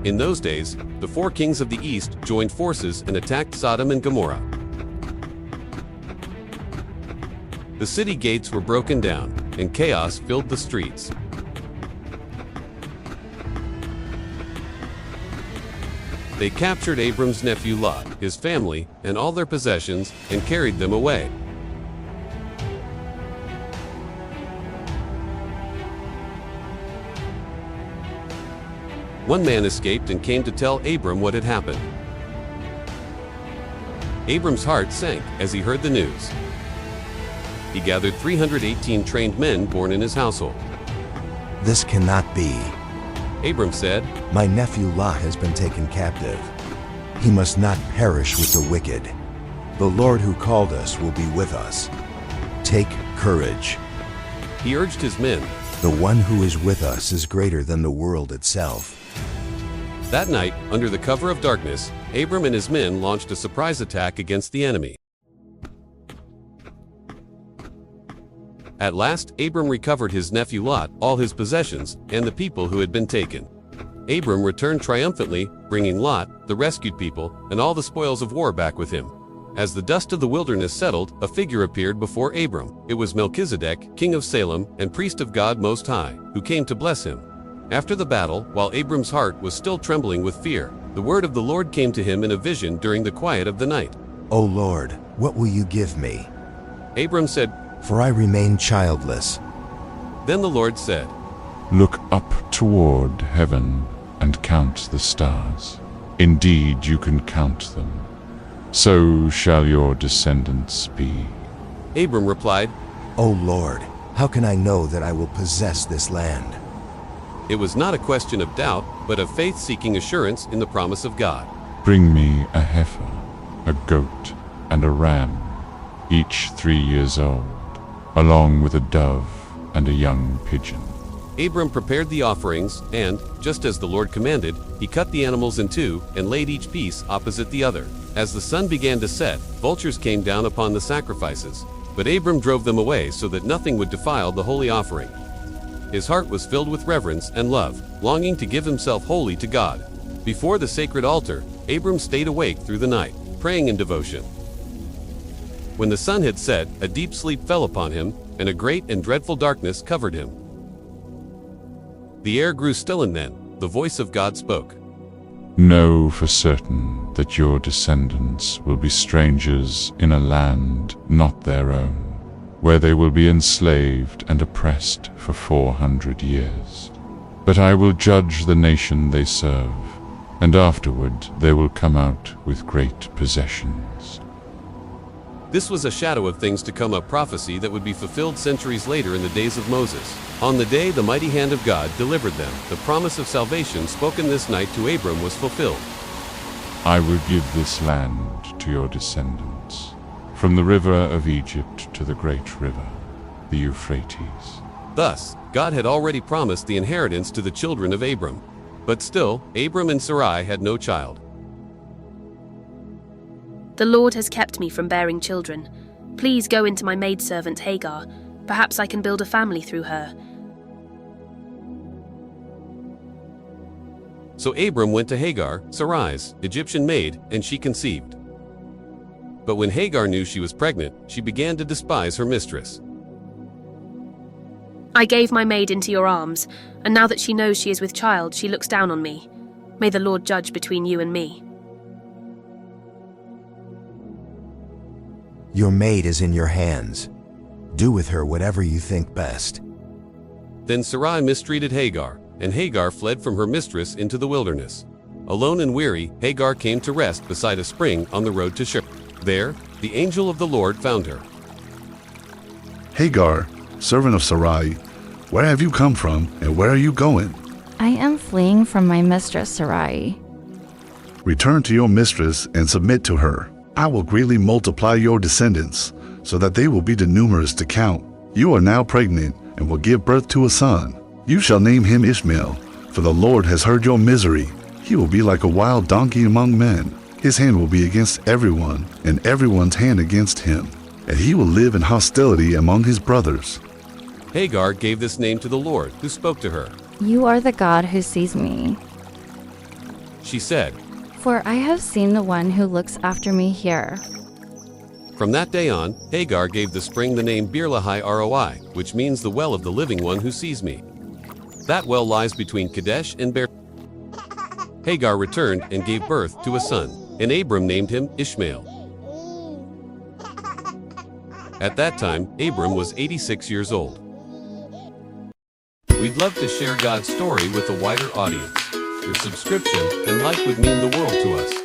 In those days, the four kings of the east joined forces and attacked Sodom and Gomorrah. The city gates were broken down, and chaos filled the streets. They captured Abram's nephew Lot, his family, and all their possessions, and carried them away. One man escaped and came to tell Abram what had happened. Abram's heart sank as he heard the news. He gathered 318 trained men born in his household. This cannot be. Abram said, My nephew Lot has been taken captive. He must not perish with the wicked. The Lord who called us will be with us. Take courage. He urged his men. The one who is with us is greater than the world itself. That night, under the cover of darkness, Abram and his men launched a surprise attack against the enemy. At last, Abram recovered his nephew Lot, all his possessions, and the people who had been taken. Abram returned triumphantly, bringing Lot, the rescued people, and all the spoils of war back with him. As the dust of the wilderness settled, a figure appeared before Abram. It was Melchizedek, king of Salem, and priest of God Most High, who came to bless him. After the battle, while Abram's heart was still trembling with fear, the word of the Lord came to him in a vision during the quiet of the night. O Lord, what will you give me? Abram said, For I remain childless. Then the Lord said, Look up toward heaven and count the stars. Indeed, you can count them. So shall your descendants be. Abram replied, O Lord, how can I know that I will possess this land? It was not a question of doubt, but of faith seeking assurance in the promise of God. Bring me a heifer, a goat, and a ram, each 3 years old, along with a dove and a young pigeon. Abram prepared the offerings, and, just as the Lord commanded, he cut the animals in two and laid each piece opposite the other. As the sun began to set, vultures came down upon the sacrifices, but Abram drove them away so that nothing would defile the holy offering. His heart was filled with reverence and love, longing to give himself wholly to God. Before the sacred altar, Abram stayed awake through the night, praying in devotion. When the sun had set, a deep sleep fell upon him, and a great and dreadful darkness covered him. The air grew still, and then the voice of God spoke. Know for certain that your descendants will be strangers in a land not their own, where they will be enslaved and oppressed for 400 years. But I will judge the nation they serve, and afterward they will come out with great possessions. This was a shadow of things to come, a prophecy that would be fulfilled centuries later in the days of Moses. On the day the mighty hand of God delivered them, the promise of salvation spoken this night to Abram was fulfilled. I will give this land to your descendants, from the river of Egypt to the great river, the Euphrates. Thus, God had already promised the inheritance to the children of Abram. But still, Abram and Sarai had no child. The Lord has kept me from bearing children. Please go into my maidservant Hagar. Perhaps I can build a family through her. So Abram went to Hagar, Sarai's Egyptian maid, and she conceived. But when Hagar knew she was pregnant, she began to despise her mistress. I gave my maid into your arms, and now that she knows she is with child, she looks down on me. May the Lord judge between you and me. Your maid is in your hands. Do with her whatever you think best. Then Sarai mistreated Hagar, and Hagar fled from her mistress into the wilderness. Alone and weary, Hagar came to rest beside a spring on the road to Shur. There, the angel of the Lord found her. Hagar, servant of Sarai, where have you come from, and where are you going? I am fleeing from my mistress Sarai. Return to your mistress and submit to her. I will greatly multiply your descendants, so that they will be too numerous to count. You are now pregnant and will give birth to a son. You shall name him Ishmael, for the Lord has heard your misery. He will be like a wild donkey among men. His hand will be against everyone, and everyone's hand against him, and he will live in hostility among his brothers. Hagar gave this name to the Lord, who spoke to her. You are the God who sees me. She said, For I have seen the one who looks after me here. From that day on, Hagar gave the spring the name Bir Lahai Roi, which means the well of the living one who sees me. That well lies between Kadesh and Beer. Hagar returned and gave birth to a son, and Abram named him Ishmael. At that time, Abram was 86 years old. We'd love to share God's story with a wider audience. Your subscription and like would mean the world to us.